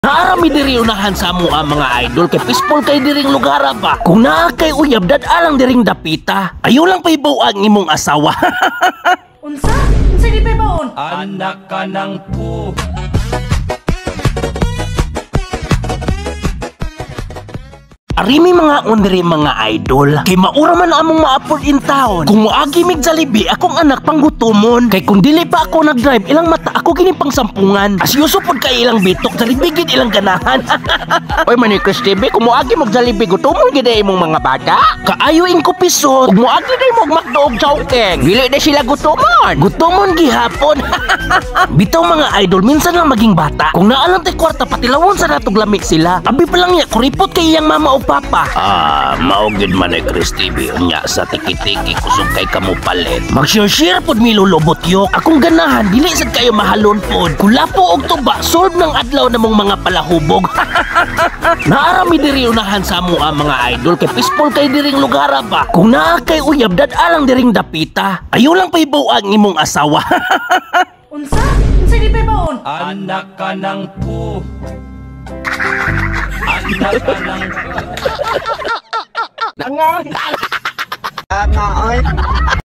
Naarami diri unahan sa amo ang mga idol kay peaceful kay diring lugar ba. Kung naa kay uyab dad-alang diring dapita. Ayo lang paibaw ang imong asawa. Unsa? Unsa di pa baon? Anak ka ng pu. Arimi mga onri mga idol. Kay maura man among ma-afford in town. Kung moagi mig Jollibee akong anak panggutomon. Kay kung dili pa ako nag-drive ilang mata ako gini pang sampungan. As usual pod kay ilang bitok Jollibee gid ilang ganahan. Oy man ni Chris TV, kung moagi mag Jollibee gutomon gid imong mga bata. Kaayoin ko piso. Kung moagi day mo McDo og Chowking. Dili na sila gutomon. Gutomon gihapon. Bitaw mga idol minsan lang maging bata. Kung naalang tay kwarta patilawon sa natog lami sila. Abi pa lang niya kuripot kay iyang mama o papa. Maugid man ay Chris TV unya sa tiki-tiki kusog kay kamo palit. Mag-share pod mi lulubot yok. Akong ganahan dili sad kayo mahalon pod. Kulapo og tuba solve ng adlaw namong mga palahubog. Naarami diri unahan sa amo ang mga idol kay peaceful kay diring lugar ba. Kung naa kay uyab dad-alang diring dapita. Ayo lang paibaw ang imong asawa. Unsa? Unsa di pa baon? Anak ka ng pu. Anak ka ng pu.